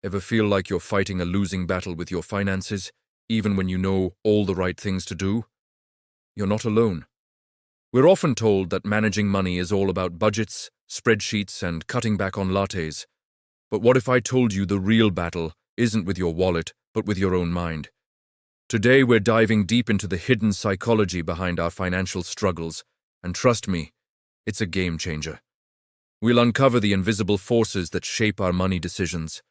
Ever feel like you're fighting a losing battle with your finances, even when you know all the right things to do? You're not alone. We're often told that managing money is all about budgets, spreadsheets, and cutting back on lattes. But what if I told you the real battle isn't with your wallet, but with your own mind? Today we're diving deep into the hidden psychology behind our financial struggles, and trust me, it's a game changer. We'll uncover the invisible forces that shape our money decisions,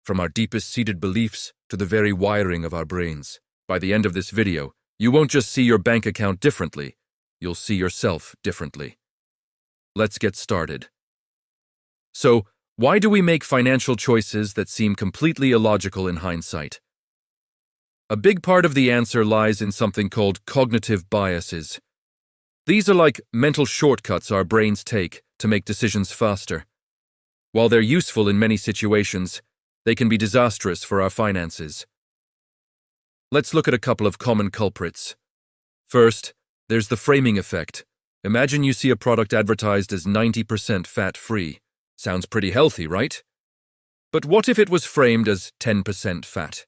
from our deepest seated beliefs to the very wiring of our brains. By the end of this video, you won't just see your bank account differently, you'll see yourself differently. Let's get started. So, why do we make financial choices that seem completely illogical in hindsight? A big part of the answer lies in something called cognitive biases. These are like mental shortcuts our brains take to make decisions faster. While they're useful in many situations, they can be disastrous for our finances. Let's look at a couple of common culprits. First, there's the framing effect. Imagine you see a product advertised as 90% fat-free. Sounds pretty healthy, right? But what if it was framed as 10% fat?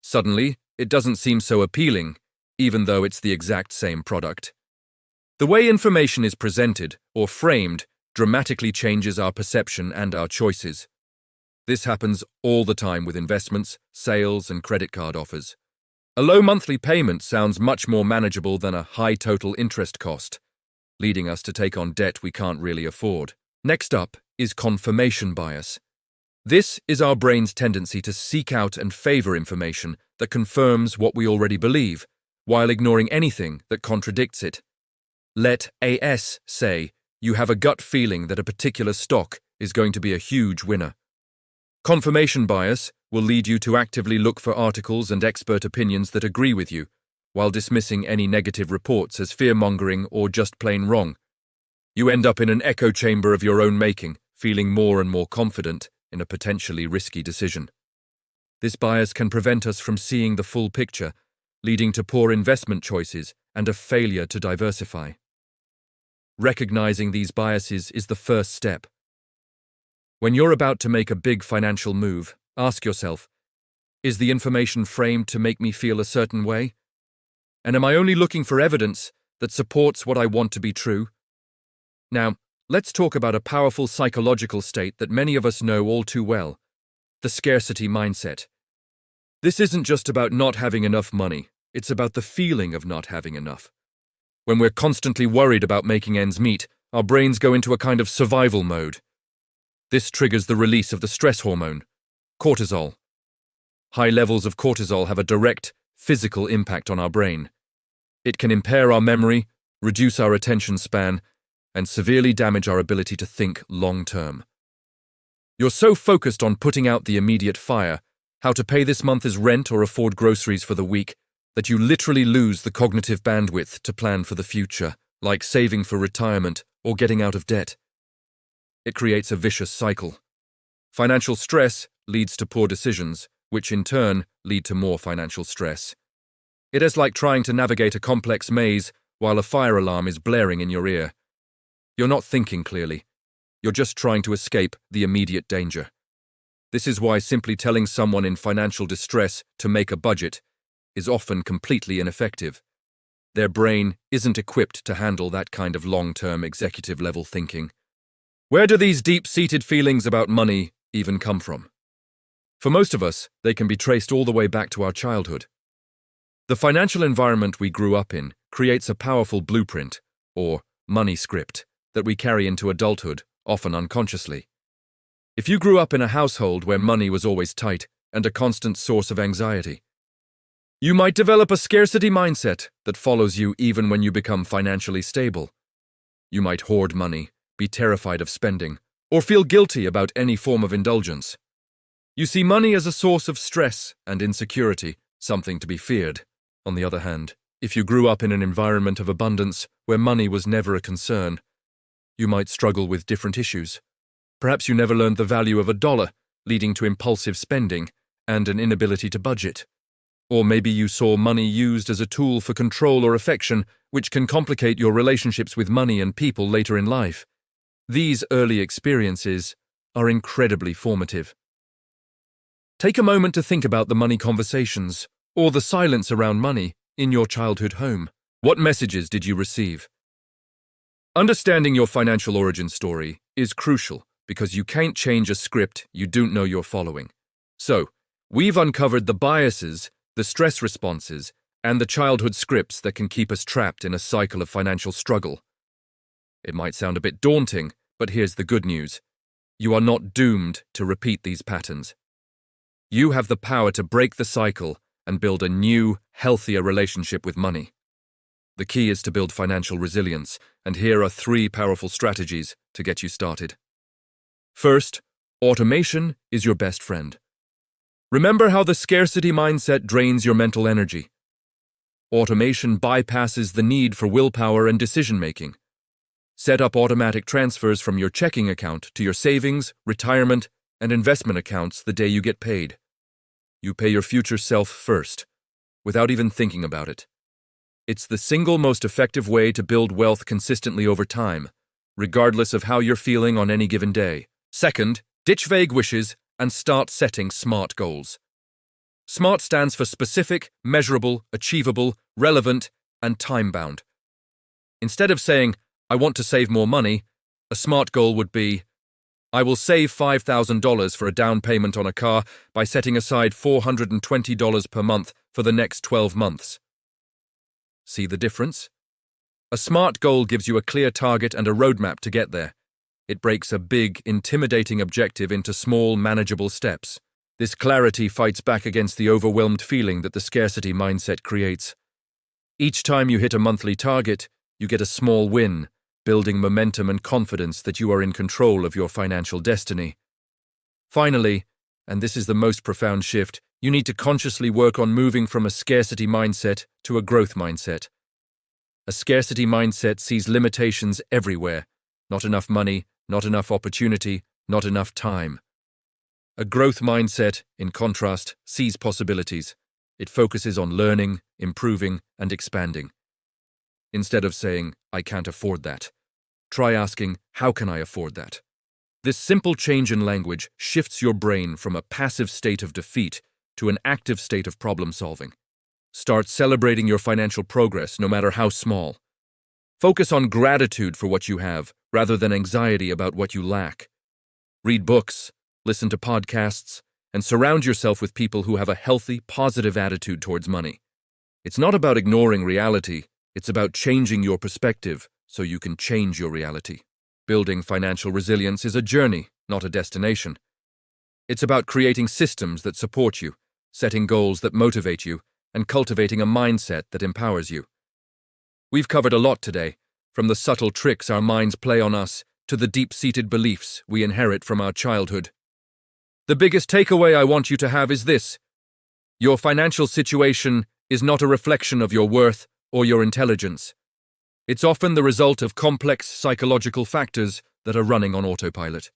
Suddenly, it doesn't seem so appealing, even though it's the exact same product. The way information is presented or framed dramatically changes our perception and our choices. This happens all the time with investments, sales, and credit card offers. A low monthly payment sounds much more manageable than a high total interest cost, leading us to take on debt we can't really afford. Next up is confirmation bias. This is our brain's tendency to seek out and favor information that confirms what we already believe, while ignoring anything that contradicts it. Let AS say you have a gut feeling that a particular stock is going to be a huge winner. Confirmation bias will lead you to actively look for articles and expert opinions that agree with you, while dismissing any negative reports as fear-mongering or just plain wrong. You end up in an echo chamber of your own making, feeling more and more confident in a potentially risky decision. This bias can prevent us from seeing the full picture, leading to poor investment choices and a failure to diversify. Recognizing these biases is the first step. When you're about to make a big financial move, ask yourself, is the information framed to make me feel a certain way? And am I only looking for evidence that supports what I want to be true? Now, let's talk about a powerful psychological state that many of us know all too well, the scarcity mindset. This isn't just about not having enough money, it's about the feeling of not having enough. When we're constantly worried about making ends meet, our brains go into a kind of survival mode. This triggers the release of the stress hormone, cortisol. High levels of cortisol have a direct, physical impact on our brain. It can impair our memory, reduce our attention span, and severely damage our ability to think long-term. You're so focused on putting out the immediate fire, how to pay this month's rent or afford groceries for the week, that you literally lose the cognitive bandwidth to plan for the future, like saving for retirement or getting out of debt. It creates a vicious cycle. Financial stress leads to poor decisions, which in turn lead to more financial stress. It is like trying to navigate a complex maze while a fire alarm is blaring in your ear. You're not thinking clearly. You're just trying to escape the immediate danger. This is why simply telling someone in financial distress to make a budget is often completely ineffective. Their brain isn't equipped to handle that kind of long-term executive-level thinking. Where do these deep-seated feelings about money even come from? For most of us, they can be traced all the way back to our childhood. The financial environment we grew up in creates a powerful blueprint, or money script, that we carry into adulthood, often unconsciously. If you grew up in a household where money was always tight and a constant source of anxiety, you might develop a scarcity mindset that follows you even when you become financially stable. You might hoard money, be terrified of spending, or feel guilty about any form of indulgence. You see money as a source of stress and insecurity, something to be feared. On the other hand, if you grew up in an environment of abundance where money was never a concern, you might struggle with different issues. Perhaps you never learned the value of $1, leading to impulsive spending and an inability to budget. Or maybe you saw money used as a tool for control or affection, which can complicate your relationships with money and people later in life. These early experiences are incredibly formative. Take a moment to think about the money conversations, or the silence around money, in your childhood home. What messages did you receive? Understanding your financial origin story is crucial because you can't change a script you don't know you're following. So, we've uncovered the biases, the stress responses, and the childhood scripts that can keep us trapped in a cycle of financial struggle. It might sound a bit daunting, but here's the good news. You are not doomed to repeat these patterns. You have the power to break the cycle and build a new, healthier relationship with money. The key is to build financial resilience, and here are 3 powerful strategies to get you started. First, automation is your best friend. Remember how the scarcity mindset drains your mental energy. Automation bypasses the need for willpower and decision-making. Set up automatic transfers from your checking account to your savings, retirement, and investment accounts the day you get paid. You pay your future self first, without even thinking about it. It's the single most effective way to build wealth consistently over time, regardless of how you're feeling on any given day. Second, ditch vague wishes and start setting SMART goals. SMART stands for specific, measurable, achievable, relevant, and time-bound. Instead of saying, I want to save more money, a SMART goal would be, I will save $5,000 for a down payment on a car by setting aside $420 per month for the next 12 months. See the difference? A SMART goal gives you a clear target and a roadmap to get there. It breaks a big, intimidating objective into small, manageable steps. This clarity fights back against the overwhelmed feeling that the scarcity mindset creates. Each time you hit a monthly target, you get a small win, building momentum and confidence that you are in control of your financial destiny. Finally, and this is the most profound shift, you need to consciously work on moving from a scarcity mindset to a growth mindset. A scarcity mindset sees limitations everywhere. Not enough money, not enough opportunity, not enough time. A growth mindset, in contrast, sees possibilities. It focuses on learning, improving, and expanding. Instead of saying, I can't afford that, try asking, how can I afford that? This simple change in language shifts your brain from a passive state of defeat to an active state of problem solving. Start celebrating your financial progress, no matter how small. Focus on gratitude for what you have, rather than anxiety about what you lack. Read books, listen to podcasts, and surround yourself with people who have a healthy, positive attitude towards money. It's not about ignoring reality, it's about changing your perspective so you can change your reality. Building financial resilience is a journey, not a destination. It's about creating systems that support you, setting goals that motivate you, and cultivating a mindset that empowers you. We've covered a lot today, from the subtle tricks our minds play on us to the deep-seated beliefs we inherit from our childhood. The biggest takeaway I want you to have is this: your financial situation is not a reflection of your worth or your intelligence. It's often the result of complex psychological factors that are running on autopilot.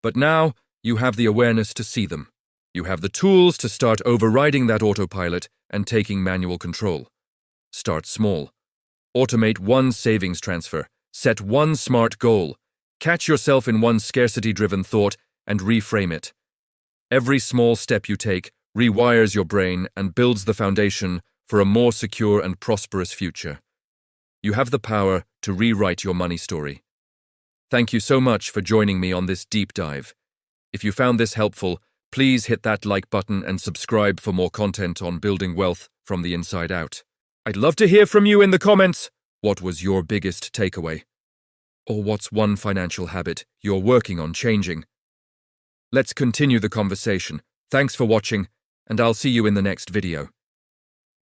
But now, you have the awareness to see them. You have the tools to start overriding that autopilot and taking manual control. Start small. Automate one savings transfer. Set one SMART goal. Catch yourself in one scarcity-driven thought and reframe it. Every small step you take rewires your brain and builds the foundation for a more secure and prosperous future. You have the power to rewrite your money story. Thank you so much for joining me on this deep dive. If you found this helpful, please hit that like button and subscribe for more content on building wealth from the inside out. I'd love to hear from you in the comments. What was your biggest takeaway? Or what's one financial habit you're working on changing? Let's continue the conversation. Thanks for watching, and I'll see you in the next video.